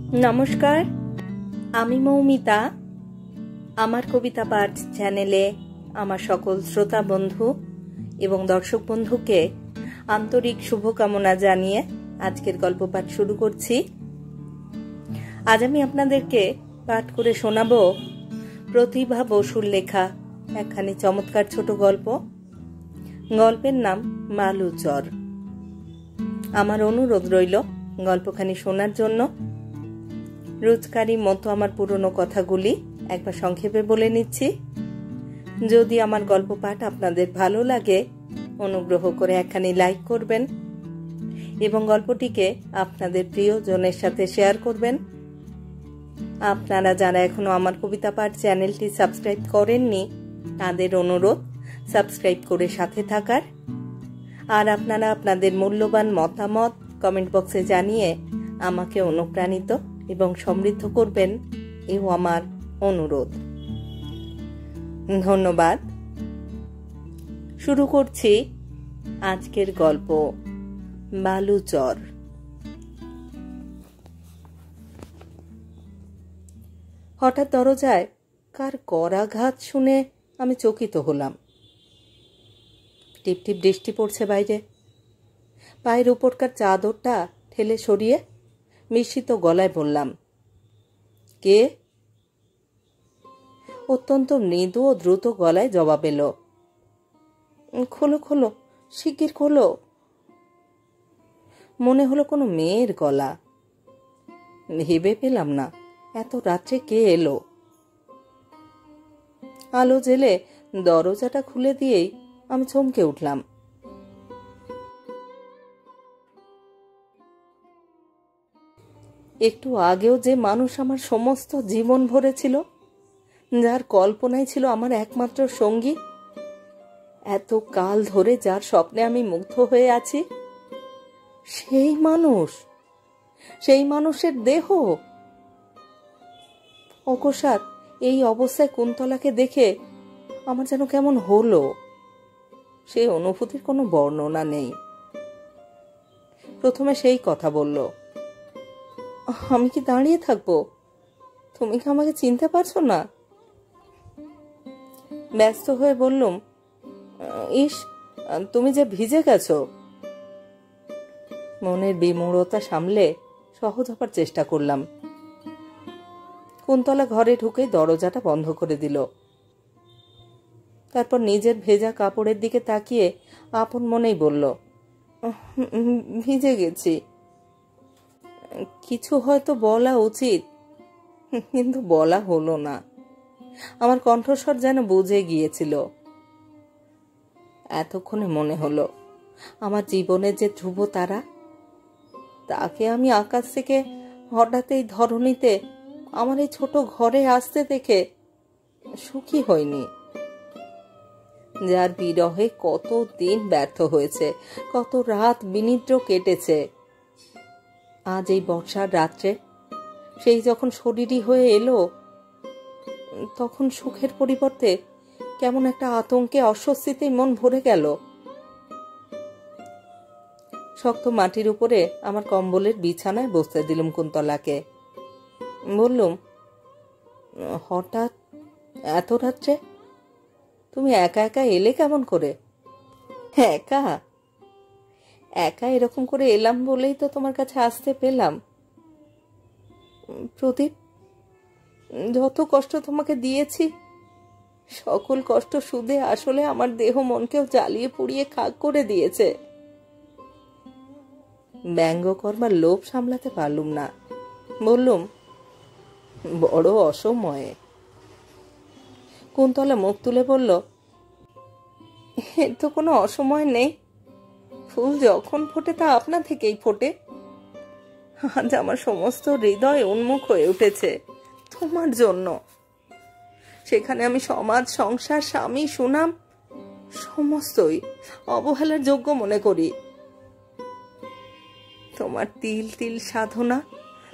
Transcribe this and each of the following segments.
নমস্কার, আমি মৌমিতা। আমার কবিতা পাঠ চ্যানেলে আমার সকল শ্রোতা বন্ধু এবং দর্শক বন্ধুকে আন্তরিক শুভকামনা জানিয়ে আজকের গল্প পাঠ শুরু করছি। আজ আমি আপনাদেরকে পাঠ করে শোনাব প্রতিভা বসুর লেখা একখানি চমৎকার ছোট গল্প। গল্পের নাম বালুচর। আমার অনুরোধ রইল গল্পখানি শোনার জন্য। রোজকারই মতো আমার পুরনো কথাগুলি একবার সংক্ষেপে বলে নিচ্ছি। যদি আমার গল্প পাঠ আপনাদের ভালো লাগে, অনুগ্রহ করে একখানি লাইক করবেন এবং গল্পটিকে আপনাদের প্রিয়জনের সাথে শেয়ার করবেন। আপনারা যারা এখনো আমার কবিতা পাঠ চ্যানেলটি সাবস্ক্রাইব করেননি, তাদের অনুরোধ সাবস্ক্রাইব করে সাথে থাকার। আর আপনারা আপনাদের মূল্যবান মতামত কমেন্ট বক্সে জানিয়ে আমাকে অনুপ্রাণিত এবং সমৃদ্ধ করবেন, এও আমার অনুরোধ। ধন্যবাদ। শুরু করছি আজকের গল্প বালুচর। হঠাৎ দরজায় কার করাঘাত শুনে আমি চকিত হলাম। টিপ টিপ বৃষ্টি পড়ছে বাইরে। পায়ের উপরকার চাদরটা ঠেলে সরিয়ে মিশ্রিত গলায় বললাম, কে? অত্যন্ত মৃদু ও দ্রুত গলায় জবাব এলো, খোলো খোলো, শিগগির খোলো। মনে হলো কোনো মেয়ের গলা। ভেবে পেলাম না এত রাত্রে কে এলো। আলো জেলে দরজাটা খুলে দিয়েই আমি চমকে উঠলাম। একটু আগেও যে মানুষ আমার সমস্ত জীবন ভরেছিল, যার কল্পনাই ছিল আমার একমাত্র সঙ্গী, এত কাল ধরে যার স্বপ্নে আমি মুগ্ধ হয়ে আছি, সেই মানুষের দেহ। অকস্মাৎ এই অবস্থায় কুন্তলাকে দেখে আমার যেন কেমন হলো। সেই অনুভূতির কোনো বর্ণনা নেই। প্রথমে সেই কথা বলল, আমি কি দাঁড়িয়ে থাকবো? তুমি কি আমাকে চিনতে পারছো না? ব্যস্ত হয়ে বললুম, ইস, তুমি যে ভিজে গেছো। মনের বিমূঢ়তা সামলে সহজ হবার চেষ্টা করলাম। কুন্তলা ঘরে ঢুকে দরজাটা বন্ধ করে দিল। তারপর নিজের ভেজা কাপড়ের দিকে তাকিয়ে আপন মনেই বলল, ভিজে গেছি। কিছু হয়তো বলা উচিত, কিন্তু বলা হলো না। আমার কণ্ঠস্বর যেন বুঝে গিয়েছিল। এতক্ষণে মনে হলো আমার জীবনের যে ধ্রুব তারা, তাকে আমি আকাশ থেকে হঠাৎ এই ধরণীতে আমার এই ছোট ঘরে আসতে দেখে সুখী হয়নি। যার বিরহে কত দিন ব্যর্থ হয়েছে, কত রাত বিনিদ্র কেটেছে, আজ এই বর্ষার রাত্রে সেই যখন শরীরী হয়ে এলো, তখন সুখের পরিবর্তে কেমন একটা আতঙ্কে অস্বস্তিতেই মন ভরে গেল। শক্ত মাটির উপরে আমার কম্বলের বিছানায় বসতে দিলুম কুন্তলাকে। বললুম, হঠাৎ এত রাত্রে তুমি একা একা এলে কেমন করে? একা একা এরকম করে এলাম বলেই তো তোমার কাছে আসতে পেলাম। প্রদীপ, যত কষ্ট তোমাকে দিয়েছি, সকল কষ্ট সুদে আসলে আমার দেহ মনকেও জ্বালিয়ে পুড়িয়ে খাক করে দিয়েছে। ব্যঙ্গ করবার লোভ সামলাতে পারলুম না। বললুম, বড় অসময়ে। কুন্তলা মুখ তুলে বলল, এর তো কোনো অসময় নেই। ফুল যখন ফোটে তা আপনা থেকেই ফোটে। আজ আমার সমস্ত হৃদয় উন্মুখ হয়ে উঠেছে তোমার জন্য। সেখানে আমি সমাজ, সংসার, স্বামী, সুনাম সমস্তই অবহেলার যোগ্য মনে করি। তোমার তিল তিল সাধনা,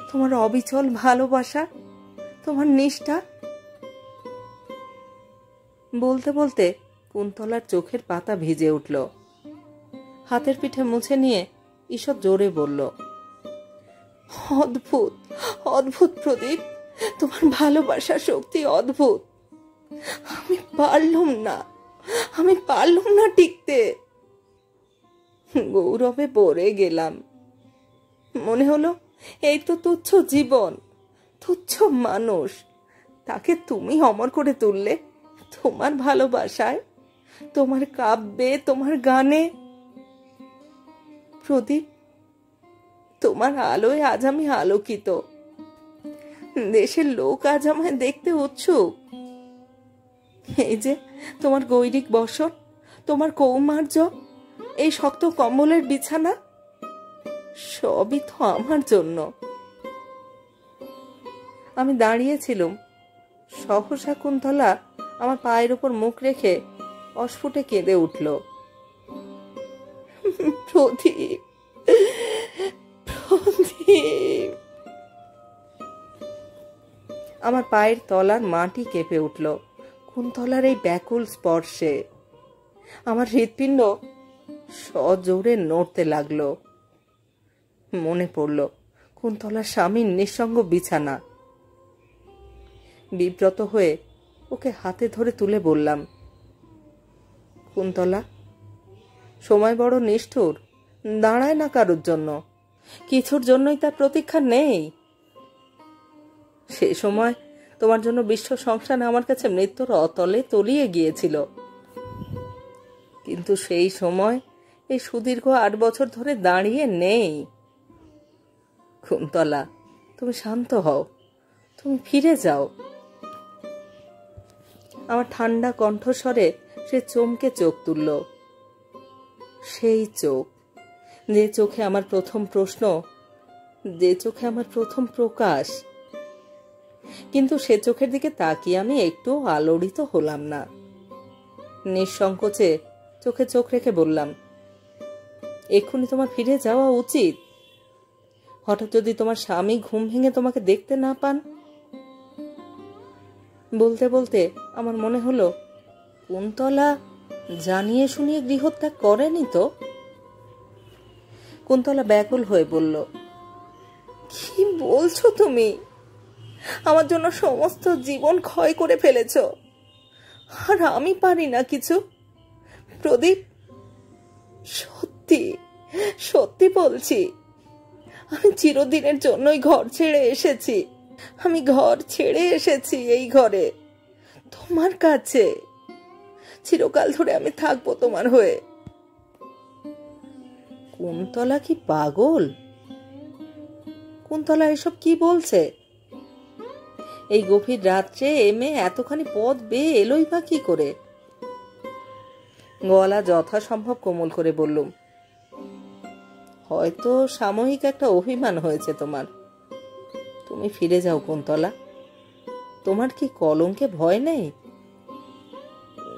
তোমার অবিচল ভালোবাসা, তোমার নিষ্ঠা। বলতে বলতে কুন্তলার চোখের পাতা ভিজে উঠল। হাতের পিঠে মুছে নিয়ে ঈষৎ জোরে বলল, অদ্ভুত, অদ্ভুত প্রদীপ, তোমার ভালোবাসার শক্তি অদ্ভুত। আমি পারলুম না টিকতে। গৌরবে ভরে গেলাম। মনে হলো এই তো তুচ্ছ জীবন, তুচ্ছ মানুষ, তাকে তুমি অমর করে তুললে তোমার ভালোবাসায়, তোমার কাব্যে, তোমার গানে। প্রদীপ, তোমার আলোয় আজ আমি আলোকিত। দেশের লোক আজ আমায় দেখতে উৎসুক। এই যে তোমার গৈরিক বসন, তোমার কৌমার্য, এই শক্ত কম্বলের বিছানা, সবই তো আমার জন্য। আমি দাঁড়িয়েছিলাম, সহসা কুন্তলা আমার পায়ের উপর মুখ রেখে অস্ফুটে কেঁদে উঠল। প্রদীপ, প্রদীপ। আমার পায়ের তলার মাটি কেঁপে উঠল কুন্তলার এই ব্যাকুল স্পর্শে। আমার হৃৎপিণ্ড সজোরে নড়তে লাগলো। মনে পড়ল কুন্তলার স্বামীর নিঃসঙ্গ বিছানা। বিব্রত হয়ে ওকে হাতে ধরে তুলে বললাম, কুন্তলা, সময় বড় নিষ্ঠুর, দাঁড়ায় না কারোর জন্য, কিছুর জন্যই তার প্রতীক্ষা নেই। সে সময় তোমার জন্য বিশ্ব সংসার আমার কাছে মৃত্যুর অতলে তলিয়ে গিয়েছিল, কিন্তু সেই সময় এই সুদীর্ঘ 8 বছর ধরে দাঁড়িয়ে নেই। কুন্তলা, তুমি শান্ত হও, তুমি ফিরে যাও। আমার ঠান্ডা কণ্ঠস্বরে সে চমকে চোখ তুলল। সেই চোখ, যে চোখে আমার প্রথম প্রশ্ন, যে চোখে আমার প্রথম প্রকাশ। কিন্তু সে চোখের দিকে তাকিয়ে আমি একটু আলোড়িত হলাম না। নিঃসংকোচে চোখে চোখ রেখে বললাম, এক্ষুনি তোমার ফিরে যাওয়া উচিত। হঠাৎ যদি তোমার স্বামী ঘুম ভেঙে তোমাকে দেখতে না পান। বলতে বলতে আমার মনে হলো কুন্তলা জানিয়ে শুনিয়ে গৃহত্যাগ করেনি তো। কুন্তলা ব্যাকুল হয়ে বলল, কি বলছো তুমি? আমার জন্য সমস্ত জীবন ক্ষয় করে ফেলেছ, আর আমি পারি না কিছু। প্রদীপ, সত্যি সত্যি বলছি, আমি চিরদিনের জন্যই ঘর ছেড়ে এসেছি। আমি ঘর ছেড়ে এসেছি, এই ঘরে তোমার কাছে। চিরকাল ধরে আমি থাকবো তোমার হয়ে। কুন্তলা কি পাগল? কুন্তলা এসব কি বলছে? এই গভীর রাত্রে মেয়ে এতখানি পথ বেয়ে এলোই বা কি করে? গলা যথাসম্ভব কোমল করে বললুম, হয়তো সাময়িক একটা অভিমান হয়েছে তোমার। তুমি ফিরে যাও কুন্তলা। তোমার কি কলঙ্কে ভয় নেই?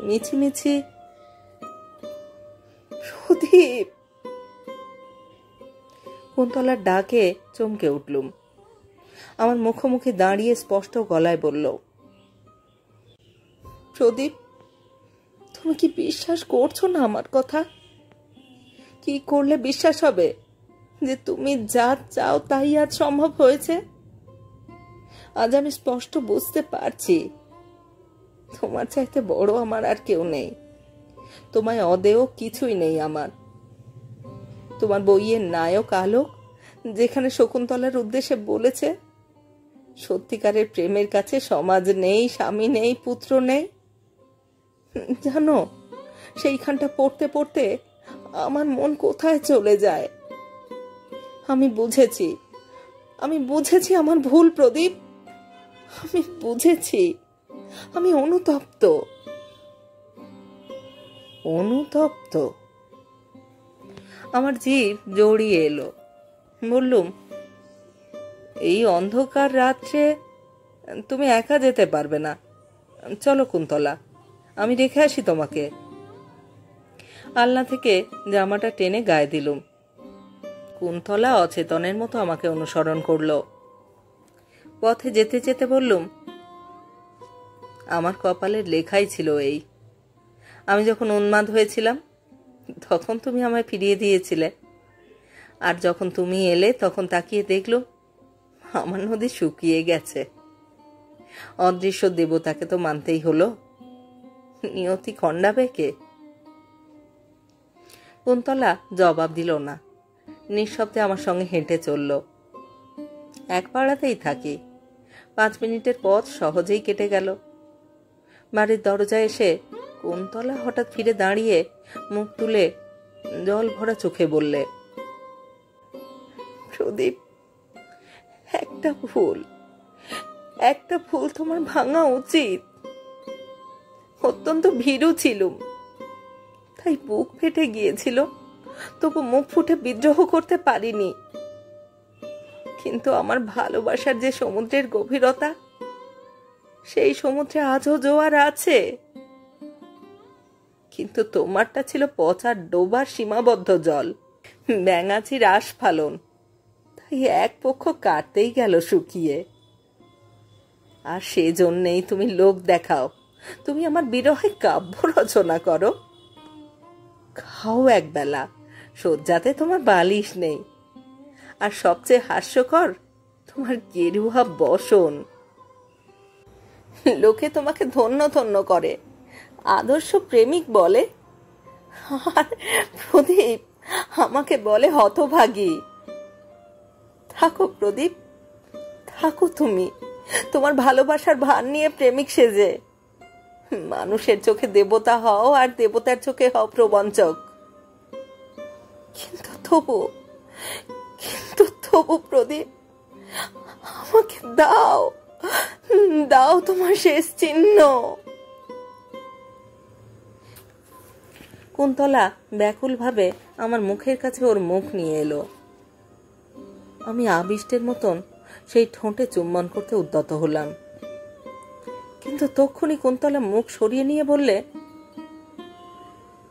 মিছিমিছি। প্রদীপ। কুন্তলার ডাকে চমকে উঠলুম। আমার মুখোমুখি দাঁড়িয়ে স্পষ্ট গলায় বলল, প্রদীপ, তুমি কি বিশ্বাস করছো না আমার কথা? কি করলে বিশ্বাস হবে যে তুমি যা চাও তাই আজ সম্ভব হয়েছে? আজ আমি স্পষ্ট বুঝতে পারছি তোমার চাইতে বড় আমার আর কেউ নেই। তোমায় অদেয় কিছুই নেই আমার। তোমার বইয়ের নায়ক আলোক যেখানে শকুন্তলার উদ্দেশ্যে বলেছে, সত্যিকারের প্রেমের কাছে সমাজ নেই, স্বামী নেই, পুত্র নেই। জানো, সেইখানটা পড়তে পড়তে আমার মন কোথায় চলে যায়। আমি বুঝেছি আমার ভুল প্রদীপ। আমি বুঝেছি। আমি অনুতপ্ত। আমার জিভ জড়িয়ে এলো। বললুম, এই অন্ধকার রাত্রে তুমি একা যেতে পারবে না। চলো কুন্তলা, আমি রেখে আসি তোমাকে। আলনা থেকে জামাটা টেনে গায়ে দিলুম। কুন্তলা অচেতনের মতো আমাকে অনুসরণ করল। পথে যেতে যেতে বললুম, আমার কপালের লেখাই ছিল এই। আমি যখন উন্মাদ হয়েছিলাম তখন তুমি আমায় ফিরিয়ে দিয়েছিলে, আর যখন তুমি এলে তখন তাকিয়ে দেখলো আমার নদী শুকিয়ে গেছে। অদৃশ্য দেবতাকে তো মানতেই হলো, নিয়তি খণ্ডাবে কে? কুন্তলা জবাব দিল না, নিঃশব্দে আমার সঙ্গে হেঁটে চলল। এক পাড়াতেই থাকি, 5 মিনিটের পথ সহজেই কেটে গেল। বাড়ির দরজায় এসে কুন্তলা হঠাৎ ফিরে দাঁড়িয়ে মুখ তুলে জল ভরা চোখে বললে, প্রদীপ, একটা ভুল তোমার ভাঙা উচিত। অত্যন্ত ভীরু ছিলুম, তাই বুক ফেটে গিয়েছিল, তবু মুখ ফুটে বিদ্রোহ করতে পারিনি। কিন্তু আমার ভালোবাসার যে সমুদ্রের গভীরতা, সেই সমুদ্রে আজও জোয়ার আছে। কিন্তু তোমারটা ছিল পচা ডোবার সীমাবদ্ধ জল, ব্যাঙাচির আস্ফালন, তাই এক পক্ষ কাটতেই গেল শুকিয়ে। আর সেজন্যেই তুমি লোক দেখাও, তুমি আমার বিরহে কাব্য রচনা করো। খাও একবেলা, শয্যাতে তোমার বালিশ নেই, আর সবচেয়ে হাস্যকর তোমার গেরুয়া বসন। লোকে তোমাকে ধন্য ধন্য করে, আদর্শ প্রেমিক বলে, আর প্রদীপ আমাকে বলে হতভাগী। থাকো প্রদীপ, থাকো তুমি তোমার ভালোবাসার ভার নিয়ে প্রেমিক সেজে। মানুষের চোখে দেবতা হও, আর দেবতার চোখে হও প্রবঞ্চক। কিন্তু তবু প্রদীপ, আমাকে দাও তোমার শেষ চিহ্ন। কুন্তলা ব্যাকুল ভাবে আমার মুখের কাছে ওর মুখ নিয়ে এলো। আমি আবিষ্টের মতন সেই ঠোঁটে চুম্বন করতে উদ্যত হলাম, কিন্তু তক্ষুনি কুন্তলা মুখ সরিয়ে নিয়ে বললে,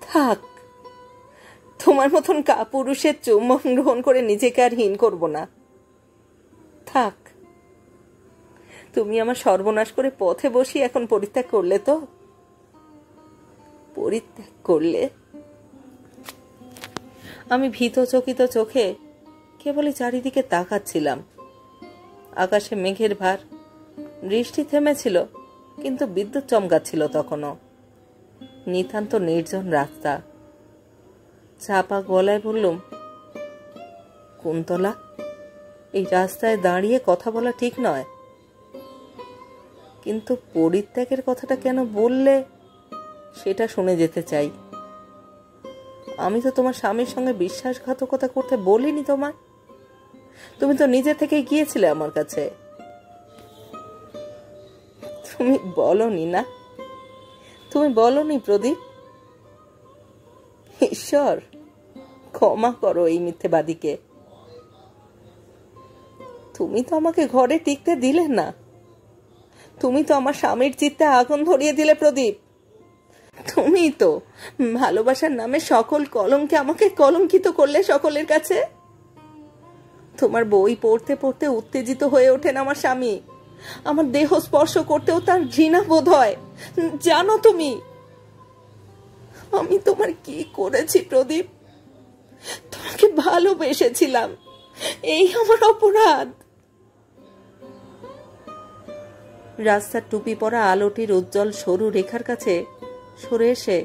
থাক, তোমার মতন কাপুরুষের চুম্বন গ্রহণ করে নিজেকে আর হীন করব না। থাক, তুমি আমার সর্বনাশ করে পথে বসি এখন পরিত্যাগ করলে তো? পরিত্যাগ করলে? আমি ভীত চকিত চোখে কেবলই চারিদিকে তাকাচ্ছিলাম। আকাশে মেঘের ভার, বৃষ্টি থেমেছিল, কিন্তু বিদ্যুৎ চমকাচ্ছিল তখনও। নিতান্ত নির্জন রাস্তা। চাপা গলায় বললুম, কুন্তলা, এই রাস্তায় দাঁড়িয়ে কথা বলা ঠিক নয়, কিন্তু পরিত্যাগের কথাটা কেন বললে সেটা শুনে যেতে চাই। আমি তো তোমার স্বামীর সঙ্গে বিশ্বাসঘাতকতা করতে বলিনি তোমায়। তুমি তো নিজে থেকেই গিয়েছিলে আমার কাছে। তুমি বলনি না, তুমি বলনি প্রদীপ। ঈশ্বর ক্ষমা করো এই মিথ্যেবাদীকে। তুমি তো আমাকে ঘরে টিকতে দিলে না, তুমি তো আমার স্বামীর চিত্তে আগুন ধরিয়ে দিলে প্রদীপ। তুমি তো ভালোবাসার নামে সকল কলঙ্কে আমাকে কলঙ্কিত করলে সকলের কাছে। তোমার বই পড়তে পড়তে উত্তেজিত হয়ে ওঠেন আমার স্বামী, আমার দেহ স্পর্শ করতেও তার ঘৃণা বোধ হয়। জানো তুমি আমি তোমার কি করেছি প্রদীপ? তোমাকে ভালোবেসেছিলাম, এই আমার অপরাধ। রাস্তার টুপি পরা আলোটির উজ্জ্বল সরু রেখার কাছে সরে এসে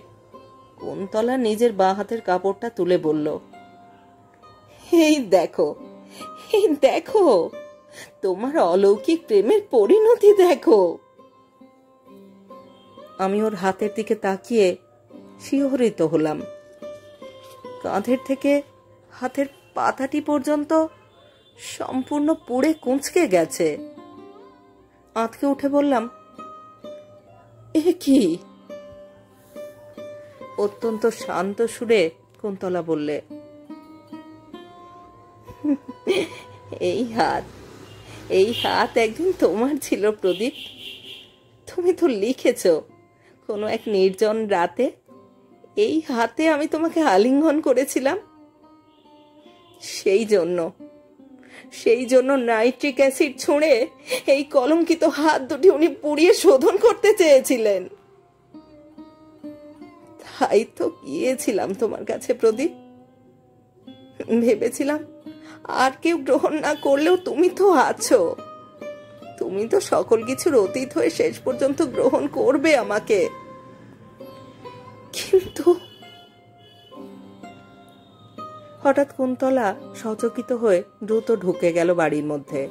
কুন্তলা নিজের বাঁ হাতের কাপড়টা তুলে বলল, এই দেখো, এই দেখো, তোমার অলৌকিক প্রেমের পরিণতি দেখো। আমি ওর হাতের দিকে তাকিয়ে শিহরিত হলাম। কাঁধের থেকে হাতের পাতাটি পর্যন্ত সম্পূর্ণ পুড়ে কুঁচকে গেছে। আঁতকে উঠে বললাম, এ কি? অত্যন্ত শান্ত সুরে কুন্তলা বললে, এই হাত একদিন তোমার ছিল প্রদীপ। তুমি তো লিখেছ কোনো এক নির্জন রাতে এই হাতে আমি তোমাকে আলিঙ্গন করেছিলাম। সেই জন্য নাইট্রিক অ্যাসিড ছুঁড়ে এই কলঙ্কিত হাত দুটি উনি পুড়িয়ে শোধন করতে চেয়েছিলেন। তাই তো গিয়েছিলাম তোমার কাছে প্রদীপ, ভেবেছিলাম আর কেউ গ্রহণ না করলেও তুমি তো আছো, তুমি তো সকল কিছুর অতীত হয়ে শেষ পর্যন্ত গ্রহণ করবে আমাকে। কিন্তু হঠাৎ কুন্তলা সচকিত হয়ে দ্রুত ঢুকে গেল বাড়ির মধ্যে।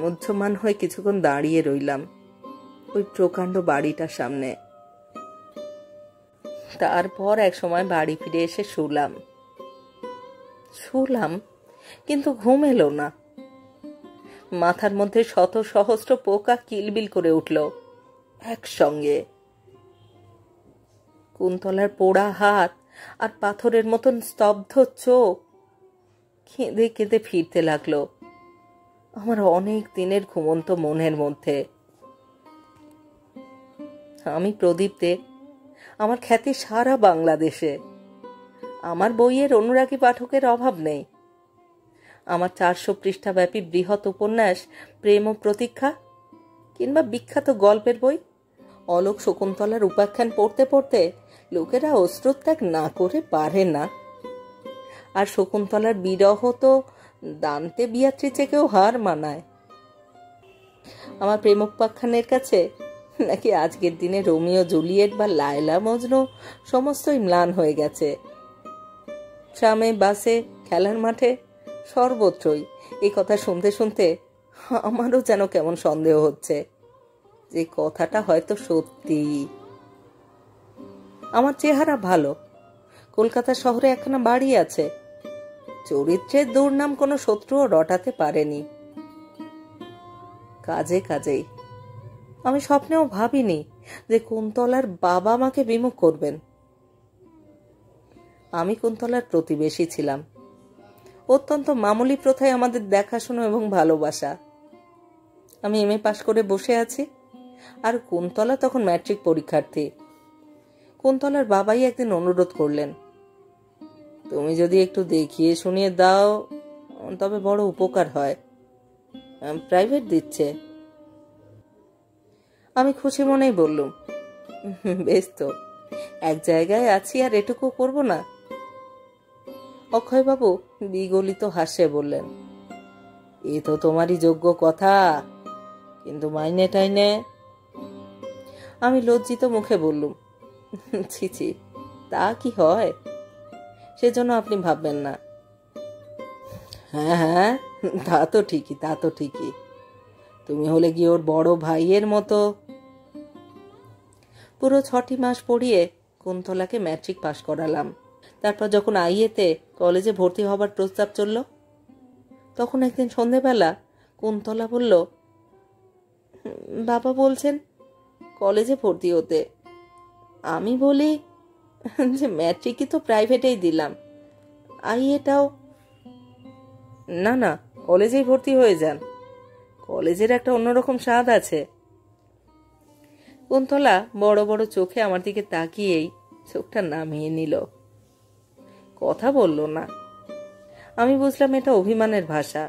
মুহ্যমান হয়ে কিছুক্ষণ দাঁড়িয়ে রইলাম ওই প্রকাণ্ড বাড়িটার সামনে। তারপর এক সময় বাড়ি ফিরে এসে শুলাম, কিন্তু ঘুম এলো না। মাথার মধ্যে শত সহস্র পোকা কিলবিল করে উঠল একসঙ্গে। কুন্তলার পোড়া হাত আর পাথরের মতন স্তব্ধ চোখ কেঁদে কেঁদে ফিরতে লাগলো আমার অনেক দিনের ঘুমন্ত মনের মধ্যে। আমি প্রদীপ দে, আমার খ্যাতি সারা বাংলাদেশে। আমার বইয়ের অনুরাগী পাঠকের অভাব নেই। আমার 400 পৃষ্ঠাব্যাপী বৃহৎ উপন্যাস প্রেম ও প্রতীক্ষা, কিংবা বিখ্যাত গল্পের বই অলোক শকুন্তলার উপাখ্যান পড়তে পড়তে লোকেরা অশ্রুত্যাগ না করে পারে না। আর শকুন্তলার বিরহ তো দান্তে বিয়াত্রিচেকেও হার মানায়। আমার প্রেমোপাখ্যানের কাছে নাকি আজকের দিনে রোমিও জুলিয়েট বা লায়লা মজনু সমস্তই ম্লান হয়ে গেছে। ট্রামে, বাসে, খেলার মাঠে, সর্বত্রই এই কথা শুনতে শুনতে আমারও যেন কেমন সন্দেহ হচ্ছে যে কথাটা হয়তো সত্যি। আমার চেহারা ভালো, কলকাতা শহরে একখানা বাড়ি আছে, চরিত্রের দুর্নাম কোনো শত্রুও রটাতে পারেনি। কাজেই আমি স্বপ্নেও ভাবিনি যে কুন্তলার বাবা আমাকে বিমুখ করবেন। আমি কুন্তলার প্রতিবেশী ছিলাম। অত্যন্ত মামুলি প্রথায় আমাদের দেখাশোনা এবং ভালোবাসা। আমি এমএ পাশ করে বসে আছি, আর কুন্তলা তখন ম্যাট্রিক পরীক্ষার্থী। কুন্তলার বাবাই একদিন অনুরোধ করলেন, তুমি যদি একটু দেখিয়ে শুনিয়ে দাও তবে বড় উপকার হয়, প্রাইভেট দিচ্ছে। আমি খুশি মনেই বললুম, বেশ তো, এক জায়গায় আছি আর এটুকু করব না? অক্ষয়বাবু বিগলিত হাসে বললেন, এ তো তোমারই যোগ্য কথা, কিন্তু মাইনে টাইনে? আমি লজ্জিত মুখে বললুম, ছি, তা কি হয়, সেজন্য আপনি ভাববেন না। হ্যাঁ, তা তো ঠিকই, তুমি হলে গিয়ে ওর বড় ভাইয়ের মতো। পুরো 6টি মাস পড়িয়ে কুন্তলাকে ম্যাট্রিক পাশ করালাম। তারপর যখন আইএতে কলেজে ভর্তি হবার প্রস্তাব চলল, তখন একদিন সন্ধেবেলা কুন্তলা বলল, বাবা বলছেন কলেজে ভর্তি হতে। আমি বলি যে ম্যাট্রিকই তো প্রাইভেটেই দিলাম, আইএটাও। না, কলেজেই ভর্তি হয়ে যান, কলেজের একটা অন্যরকম স্বাদ আছে। কুন্তলা বড় বড় চোখে আমার দিকে তাকিয়েই চোখটা নামিয়ে নিল, কথা বলল না। আমি বুঝলাম এটা অভিমানের ভাষা।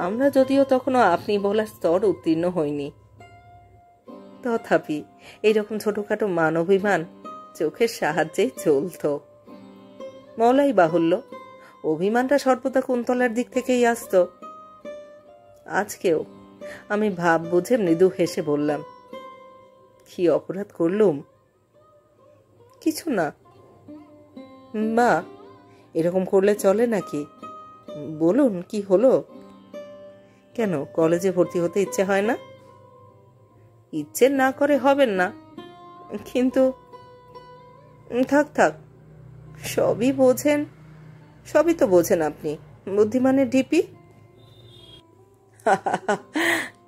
আমরা যদিও তখনও আপনি বলার স্তর উত্তীর্ণ হইনি, তথাপি এইরকম ছোটখাটো মান অভিমান চোখের সাহায্যেই চলত। বলাই বাহুল্য, অভিমানটা সর্বদা কুন্তলার দিক থেকেই আসত। আজকেও আমি ভাব বুঝে মৃদু হেসে বললাম, কি অপরাধ করলুম? কিছু না। বা এরকম করলে চলে নাকি? বলুন, কি হলো? কেন, কলেজে ভর্তি হতে ইচ্ছে হয় না? ইচ্ছে না করে হবেন না, কিন্তু থাক, সবই তো বোঝেন আপনি, বুদ্ধিমানের ঢিপি।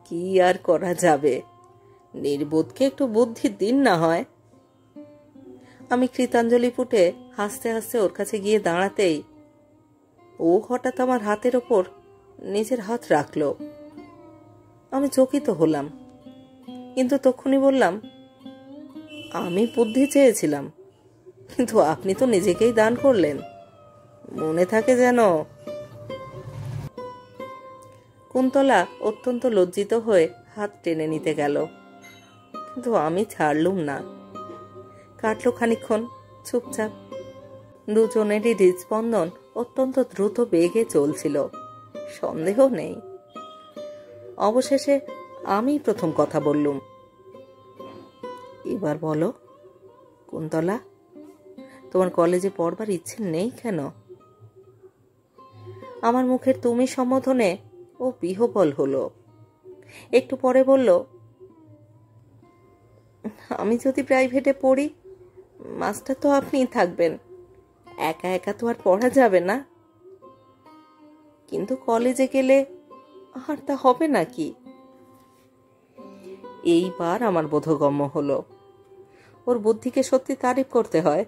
কি আর করা যাবে, নির্বোধকে একটু বুদ্ধি দিন না হয়। আমি কৃতাঞ্জলি ফুটে হাসতে হাসতে ওর কাছে গিয়ে দাঁড়াতেই ও হঠাৎ আমার হাতের ওপর নিজের হাত রাখল। আমি চকিত হলাম, কিন্তু তখনই বললাম, আমি বুদ্ধি চেয়েছিলাম, কিন্তু আপনি তো নিজেকেই দান করলেন, মনে থাকে যেন। কুন্তলা অত্যন্ত লজ্জিত হয়ে হাত টেনে নিতে গেল, কিন্তু আমি ছাড়লুম না। কাটলো খানিকক্ষণ চুপচাপ। দুজনেরই হৃদস্পন্দন অত্যন্ত দ্রুত বেগে চলছিল, সন্দেহ নেই। অবশেষে আমি প্রথম কথা বললুম, এবার বলো কুন্তলা, তোমার কলেজে পড়বার ইচ্ছে নেই কেন? আমার মুখের তুমি সম্বোধনে ও বিহ্বল হলো। একটু পরে বলল, আমি যদি প্রাইভেটে পড়ি, মাস্টার তো আপনিই থাকবেন, একা একা তো আর পড়া যাবে না। কিন্তু কলেজে গেলে আর তা হবে নাকি? এইবার আমার বোধগম্য হলো, ওর বুদ্ধিকে সত্যি তারিফ করতে হয়।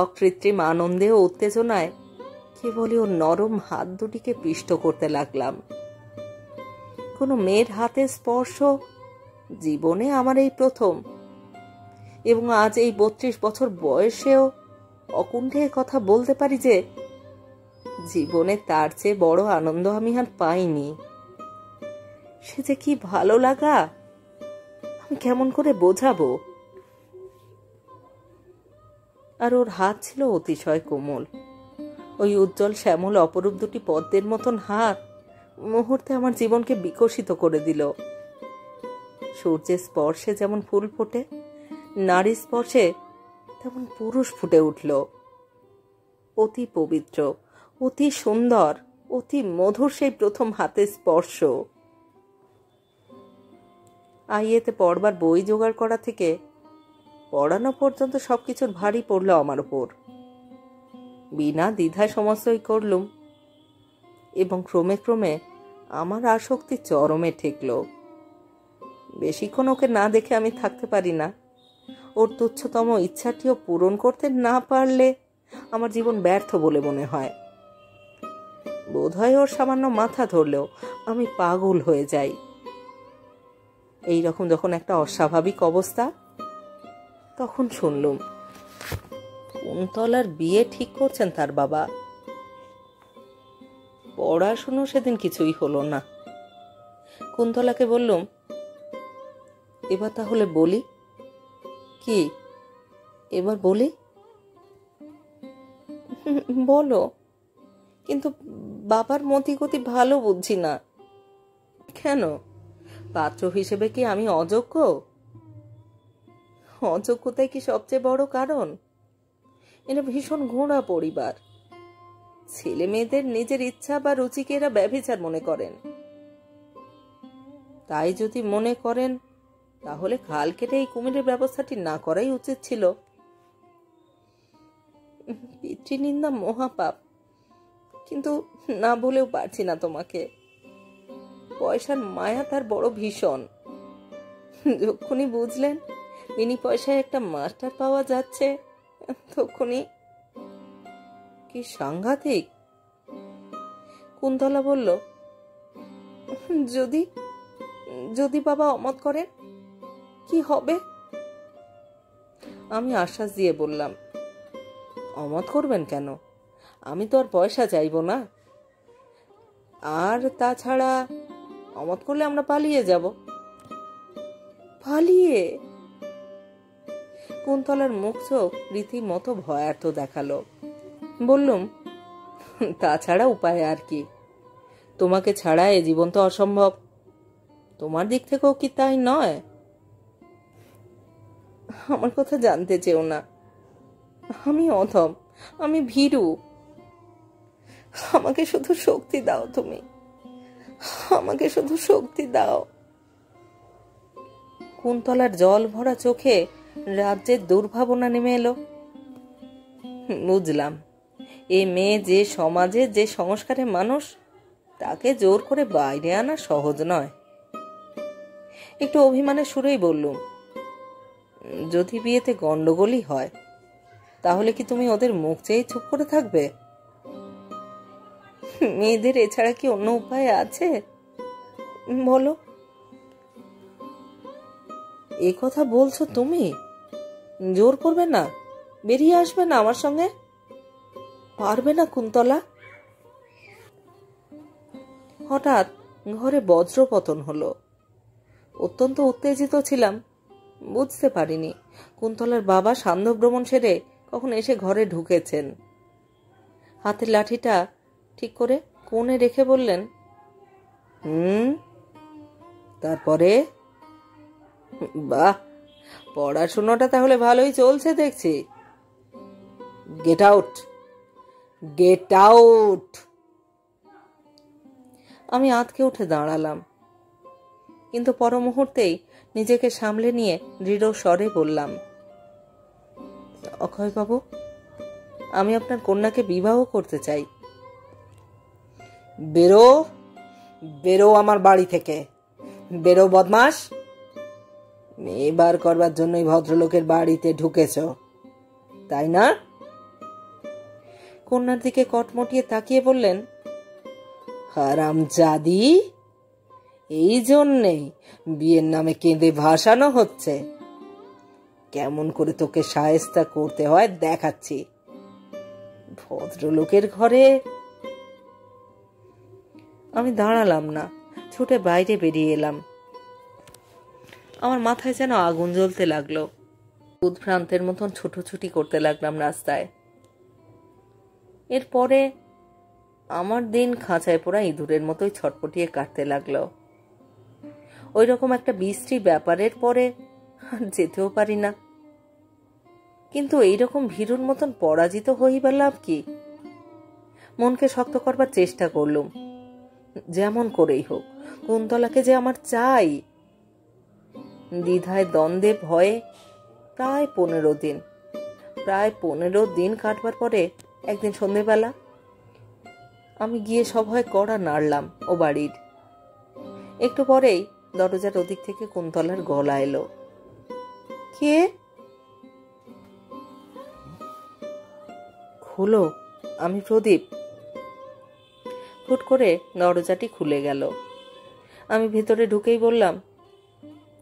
অকৃত্রিম আনন্দে ও উত্তেজনায় কেবলই ওর নরম হাত দুটিকে পিষ্ট করতে লাগলাম। কোনো মেয়ের হাতে স্পর্শ জীবনে আমার এই প্রথম, এবং আজ এই 32 বছর বয়সেও অকুণ্ঠে কথা বলতে পারি যে জীবনে তার চেয়ে বড় আনন্দ আমি আর পাইনি। সে যে কি ভালো লাগা, আমি কেমন করে বোঝাবো। আর ওর হাত ছিল অতিশয় কোমল। ওই উজ্জ্বল শ্যামল অপরূপ দুটি পদ্মের মতন হাত মুহূর্তে আমার জীবনকে বিকশিত করে দিল। সূর্যের স্পর্শে যেমন ফুল ফোটে, নারী স্পর্শে তেমন পুরুষ ফুটে উঠল। অতি পবিত্র, অতি সুন্দর, অতি মধুর সেই প্রথম হাতের স্পর্শ। আইএতে পড়বার বই জোগাড় করা থেকে পড়ানো পর্যন্ত সবকিছুর ভারী পড়ল আমার ওপর। বিনা দ্বিধায় সমস্তই করলুম, এবং ক্রমে ক্রমে আমার আসক্তি চরমে ঠেকল। বেশিক্ষণ ওকে না দেখে আমি থাকতে পারি না। ওর তুচ্ছতম ইচ্ছাটিও পূরণ করতে না পারলে আমার জীবন ব্যর্থ বলে মনে হয়। বোধহয় ওর সামান্য মাথা ধরলেও আমি পাগল হয়ে যাই। এই রকম যখন একটা অস্বাভাবিক অবস্থা, তখন শুনলুম কুন্তলার বিয়ে ঠিক করছেন তার বাবা। পড়াশুনো সেদিন কিছুই হলো না। কুন্তলাকে বললুম, এবার তাহলে বলি। কি এবার বলি? বলো, কিন্তু বাবার মতিগতি ভালো বুঝছি না। কেন, পাত্র হিসেবে কি আমি অযোগ্য? অযোগ্যতাই কি সবচেয়ে বড় কারণ? এরা ভীষণ ঘোড়া পরিবার। ছেলে মেয়েদের নিজের ইচ্ছা বা রুচিকে এরা ব্যভিচার মনে করেন। তাই যদি মনে করেন, তাহলে খাল কেটে এই কুমিরের ব্যবস্থাটি না করাই উচিত ছিল। পিতৃনিন্দা মহাপাপ, কিন্তু না বলেও পারছি না তোমাকে। পয়সার মায়া তার বড় ভীষণ। যখনই বুঝলেন বিনি পয়সায় একটা মাস্টার পাওয়া যাচ্ছে, তখনই কি সাংঘাতিক। কুন্তলা বলল, যদি যদি বাবা অমত করেন কি হবে? আমি আশ্বাস দিয়ে বললাম, অমত করবেন কেন? আমি তো আর পয়সা চাইব না। আর তাছাড়া অমত করলে আমরা পালিয়ে যাব। পালিয়ে? কুন্তলার মুখ চোখ রীতিমতো ভয়ার্থ দেখালো। বললুম, তাছাড়া উপায় আর কি? তোমাকে ছাড়া এ জীবন তো অসম্ভব। তোমার দিক থেকেও কি তাই নয়? আমার কথা জানতে চেও না। আমি অধম, আমি ভীরু। আমাকে শুধু শক্তি দাও তুমি, আমাকে শুধু শক্তি দাও। কুন্তলার জল ভরা চোখে রাজ্যের দুর্ভাবনা নেমে এলো। বুঝলাম, এ মেয়ে যে সমাজে যে সংস্কারের মানুষ, তাকে জোর করে বাইরে আনা সহজ নয়। একটু অভিমানের সুরেই বললুম, যদি বিয়েতে গন্ডগোলই হয়, তাহলে কি তুমি ওদের মুখ চেয়ে চুপ করে থাকবে? মেয়েদের এছাড়া কি অন্য উপায় আছে বলো? এ কথা বলছো তুমি? জোর করবে না? বেরিয়ে আসবে না আমার সঙ্গে? পারবে না কুন্তলা? হঠাৎ ঘরে বজ্রপতন হলো। অত্যন্ত উত্তেজিত ছিলাম, বুঝতে পারিনি কুন্তলার বাবা সান্ধ্য ভ্রমণ সেরে কখন এসে ঘরে ঢুকেছেন। হাতের লাঠিটা ঠিক করে কোণে রেখে বললেন, তারপরে? বাহ, পড়াশোনাটা তাহলে ভালোই চলছে দেখছি। Get out, get out. আমি আঁতকে উঠে দাঁড়ালাম, কিন্তু পর মুহূর্তেই নিজেকে সামলে নিয়ে দৃঢ় স্বরে বললাম, অক্ষয়বাবু, আমি আপনার কন্যাকে বিবাহ করতে চাই। বেরো, বেরো আমার বাড়ি থেকে, বেরো বদমাস। মেয়ে বার করবার জন্যই ভদ্রলোকের বাড়িতে ঢুকেছ, তাই না? কন্যার দিকে কটমটিয়ে তাকিয়ে বললেন, হারামজাদি, এই জন্যেই বিয়ের নামে কেঁদে ভাসানো হচ্ছে। কেমন করে তোকে শায়েস্তা করতে হয় দেখাচ্ছি। ভদ্রলোকের ঘরে। আমি দাঁড়ালাম না, ছুটে বাইরে বেরিয়ে এলাম। আমার মাথায় যেন আগুন জ্বলতে লাগলো। উদ্ভ্রান্তের মতন ছুটোছুটি করতে লাগলাম রাস্তায়। এরপরে আমার দিন খাঁচায় পোড়া ইঁদুরের মতোই ছটপটিয়ে কাটতে লাগলো। ওই রকম একটা বিশ্রী ব্যাপারের পরে আর যেতেও পারি না। কিন্তু এইরকম ভীরুর মতন পরাজিত হইবার লাভ কি? মনকে শক্ত করবার চেষ্টা করলুম, যেমন করেই হোক কুন্তলাকে যে আমার চাই। দ্বিধায় দ্বন্দ্বে ভয়ে প্রায় 15 দিন কাটবার পরে একদিন সন্ধেবেলা আমি গিয়ে সভয়ে কড়া নাড়লাম ও বাড়ির। একটু পরেই দরজার ওদিক থেকে কুন্তলার গলা এলো, কে? খুলো, আমি প্রদীপ। ফুট করে দরজাটি খুলে গেল। আমি ভেতরে ঢুকেই বললাম,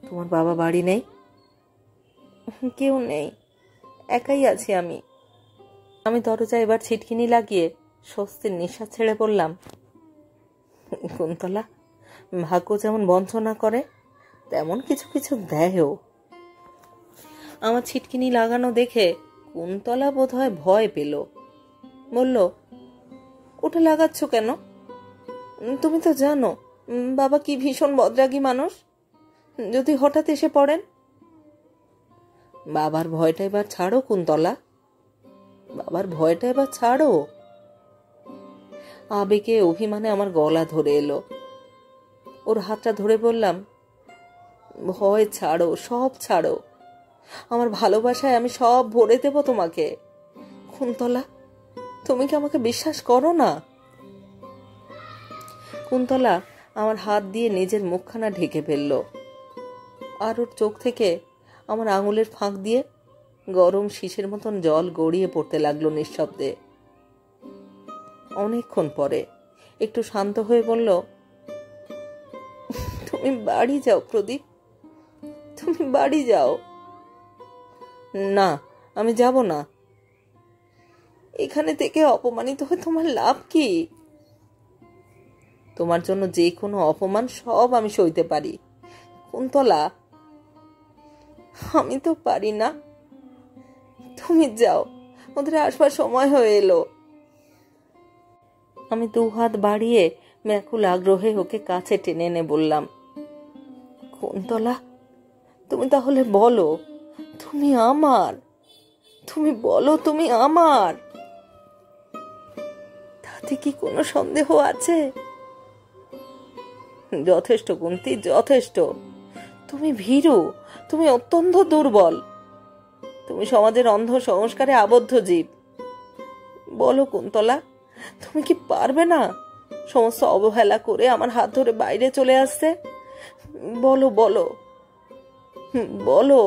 তোমার বাবা বাড়ি নেই? কেউ নেই, একাই আছি আমি। আমি দরজায় এবার ছিটকিনি লাগিয়ে স্বস্তির নিঃশ্বাস ছেড়ে বললাম, কুন্তলা, ভাগ্য যেমন বঞ্চনা করে তেমন কিছু কিছু দেয়ও। আমার ছিটকিনি লাগানো দেখে কুন্তলা বোধহয় ভয় পেল। বলল, ওটা লাগাচ্ছ কেন? তুমি তো জানো বাবা কি ভীষণ বদরাগী মানুষ। যদি হঠাৎ এসে পড়েন। বাবার ভয়টা এবার ছাড়ো কুন্তলা, বাবার ভয়টা এবার ছাড়ো। আবেগে অভিমানে আমার গলা ধরে এলো। ওর হাতটা ধরে বললাম, ভয় ছাড়ো, সব ছাড়ো। আমার ভালোবাসায় আমি সব ভরে দেব তোমাকে। কুন্তলা, তুমি কি আমাকে বিশ্বাস করো না? কুন্তলা আমার হাত দিয়ে নিজের মুখখানা ঢেকে ফেলল, আর ওর চোখ থেকে আমার আঙুলের ফাঁক দিয়ে গরম শীষের মতন জল গড়িয়ে পড়তে লাগলো নিঃশব্দে। অনেকক্ষণ পরে একটু শান্ত হয়ে বলল, তুমি বাড়ি যাও প্রদীপ, তুমি বাড়ি যাও। না, আমি যাব না। এখানে থেকে অপমানিত হয়ে তোমার লাভ কি? তোমার জন্য যে কোনো অপমান সব আমি সইতে পারি। কুন্তলা, আমি তো পারি না। তুমি যাও, ওদের আসবার সময় হয়ে এলো। আমি 2 হাত বাড়িয়ে ব্যাকুল আগ্রহে ওকে কাছে টেনে এনে বললাম, কুন্তলা, তুমি তাহলে বলো, তুমি আমার, তুমি বলো তুমি আমার। তাতে কি কোনো সন্দেহ আছে? যথেষ্ট কুন্তি, যথেষ্ট। তুমি ভীরু, তুমি অত্যন্ত দুর্বল, তুমি সমাজের অন্ধ সংস্কারে আবদ্ধ জীব। বলো কুন্তলা, তুমি কি পারবে না সমস্ত অবহেলা করে আমার হাত ধরে বাইরে চলে আসতে? বলো, বলো, বলো।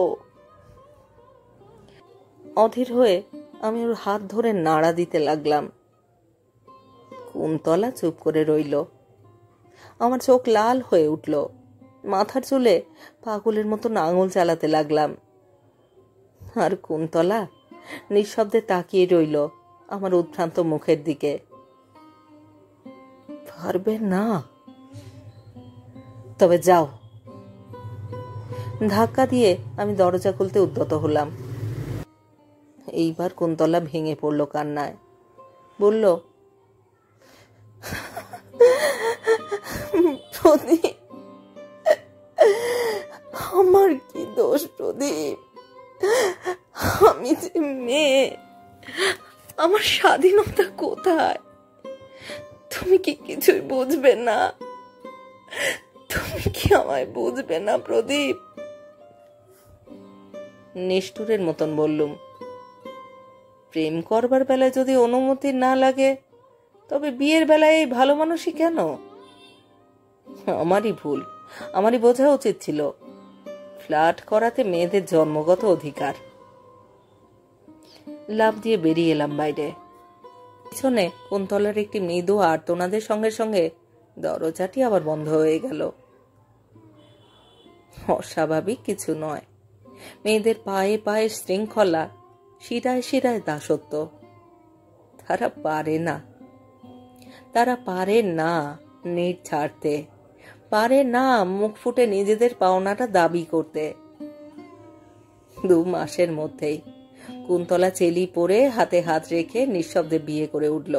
অধীর হয়ে আমি ওর হাত ধরে নাড়া দিতে লাগলাম। কুন্তলা চুপ করে রইল। আমার চোখ লাল হয়ে উঠল। মাথার চুলে পাগলের মতো আঙুল চালাতে লাগলাম। আর কুন্তলা নিঃশব্দে তাকিয়ে রইল আমার উদ্ভ্রান্ত মুখের দিকে। পারবে না? তবে যাও। ধাক্কা দিয়ে আমি দরজা খুলতে উদ্যত হলাম। এইবার কুন্তলা ভেঙে পড়ল কান্নায়, বলল, প্রদীপ, আমার কি দোষ প্রদীপ? আমি যে মেয়ে, আমার স্বাধীনতা কোথায়? তুমি কি কিছুই বুঝবে না? তুমি কি আমায় বুঝবে না প্রদীপ? নিষ্ঠুরের মতন বললুম, প্রেম করবার বেলায় যদি অনুমতি না লাগে, তবে বিয়ের বেলায় এই ভালো মানুষই কেন? আমারই ভুল, আমারই বোঝা উচিত ছিল। ফ্ল্যাট করাতে মেয়েদের জন্মগত অধিকার। লাফ দিয়ে বেরিয়ে এলাম বাইরে। পিছনে কুন্তলার একটি মৃদু আর্তনাদের সঙ্গে সঙ্গে দরজাটি আবার বন্ধ হয়ে গেল। অস্বাভাবিক কিছু নয়, মেয়েদের পায়ে পায়ে শৃঙ্খলা, শিরায় শিরায় দাসত্ব। তারা পারে না নিট ছাড়তে, পারে না মুখ ফুটে নিজেদের পাওনাটা দাবি করতে। 2 মাসের মধ্যেই কুন্তলা চেলি পরে হাতে হাত রেখে নিঃশব্দে বিয়ে করে উঠল।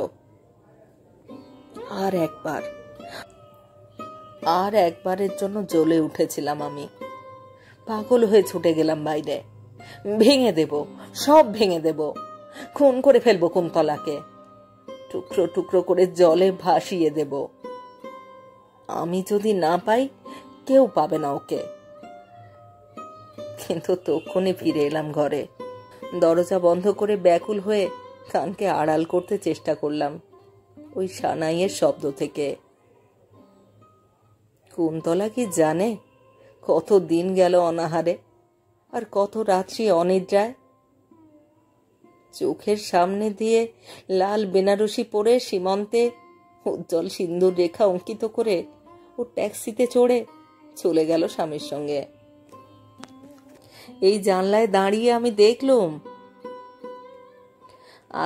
আর একবারের জন্য জ্বলে উঠেছিলাম আমি। পাগল হয়ে ছুটে গেলাম বাইরে। ভেঙে দেব, সব ভেঙে দেব, খুন করে ফেলবো কুন্তলাকে, টুকরো টুকরো করে জলে ভাসিয়ে দেব। আমি যদি না পাই, কেউ পাবে না ওকে। কিন্তু তখনই ফিরে এলাম ঘরে। দরজা বন্ধ করে ব্যাকুল হয়ে কানকে আড়াল করতে চেষ্টা করলাম ওই সানাইয়ের শব্দ থেকে। কুন্তলা কি জানে কত দিন গেল অনাহারে, আর কত রাত্রি অনিদ্রায়? চোখের সামনে দিয়ে লাল বেনারসি পরে সীমন্তে উজ্জ্বল সিন্দুর রেখা অঙ্কিত করে ও ট্যাক্সিতে চড়ে চলে গেল স্বামীর সঙ্গে। এই জানলায় দাঁড়িয়ে আমি দেখলুম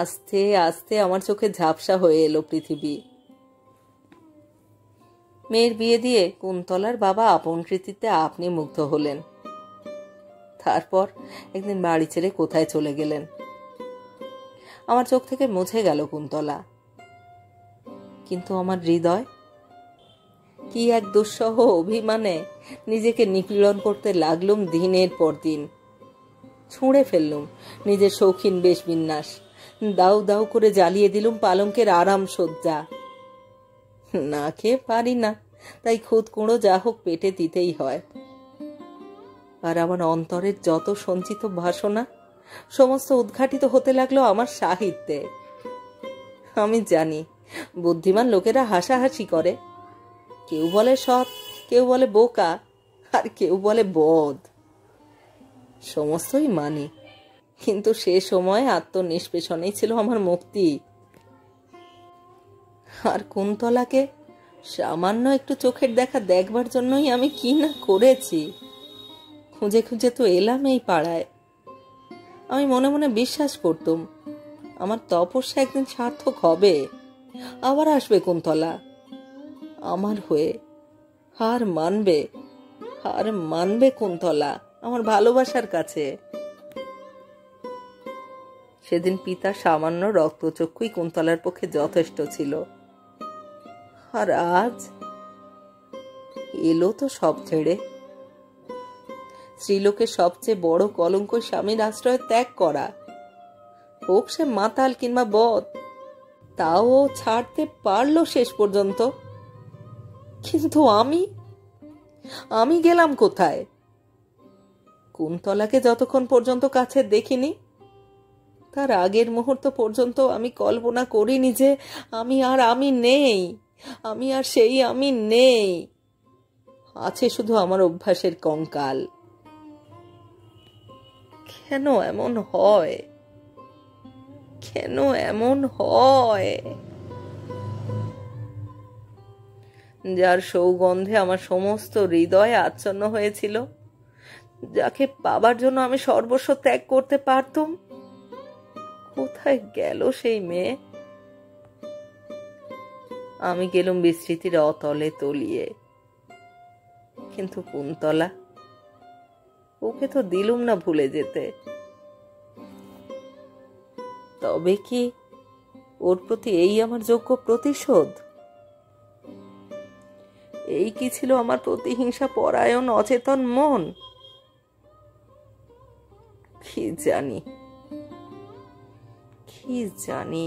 আস্তে আস্তে আমার চোখে ঝাপসা হয়ে এলো পৃথিবী। মেয়ের বিয়ে দিয়ে কুন্তলার বাবা আপন কৃতিত্বে আপনি মুগ্ধ হলেন। তারপর একদিন বাড়ি ছেড়ে কোথায় চলে গেলেন। আমার চোখ থেকে মুছে গেল কুন্তলা। কিন্তু আমার হৃদয় কি এক দুঃসহ অভিমানে নিজেকে নিপীড়ন করতে লাগলুম দিনের পর দিন। ছুঁড়ে ফেললুম নিজের শৌখিন বেশ বিন্যাস, দাউ দাউ করে জ্বালিয়ে দিলুম পালঙ্কের আরাম সজ্জা। না খেয়ে পারি না, তাই খুদ কুঁড়ো যা হোক পেটে দিতেই হয়। আর আমার অন্তরের যত সঞ্চিত বাসনা সমস্ত উদ্ঘাটিত হতে লাগলো আমার সাহিত্যে। আমি জানি বুদ্ধিমান লোকেরা হাসাহাসি করে, কেউ বলে সৎ, কেউ বলে বোকা, আর কেউ বলে বদ। সমস্তই মানি, কিন্তু সে সময় আত্মনিষ্পেষণেই ছিল আমার মুক্তি। আর কুন্তলাকে সামান্য একটু চোখের দেখা দেখবার জন্যই আমি কি না করেছি। খুঁজে খুঁজে তো এলাম এই পাড়ায়। আমি মনে মনে বিশ্বাস করতুম আমার তপস্যা একদিন সার্থক হবে, আবার আসবে কুন্তলা আমার হয়ে। হার মানবে কুন্তলা আমার ভালোবাসার কাছে। সেদিন পিতার সামান্য রক্তচক্ষুই কুন্তলার পক্ষে যথেষ্ট ছিল। আর আজ এলো তো সব ছেড়ে। স্ত্রীলোকের সবচেয়ে বড় কলঙ্ক স্বামীর আশ্রয় ত্যাগ করা, হোক সে মাতাল কিংবা বদ, তাও ছাড়তে পারলো শেষ পর্যন্ত। কিন্তু আমি গেলাম কোথায়? কুন্তলাকে যতক্ষণ পর্যন্ত কাছে দেখিনি, তার আগের মুহূর্ত পর্যন্ত আমি কল্পনা করিনি যে আমি নেই, আমি নেই। আছে শুধু আমার অভ্যাসের কঙ্কাল। কেন এমন হয়? যার সৌগন্ধে আমার সমস্ত হৃদয় আচ্ছন্ন হয়েছিল, যাকে পাবার জন্য আমি সর্বস্ব ত্যাগ করতে পারতুম, কোথায় গেল সেই মেয়ে? আমি গেলুম বিস্মৃতির অতলে তলিয়ে। কিন্তু কুন্তলা, ওকে তো দিলুম না ভুলে যেতে। তবে কি ওর প্রতি এই আমার যোগ্য প্রতিশোধ? এই কি ছিল আমার প্রতিহিংসা পরায়ণ অচেতন মন? কি জানি, কি জানি।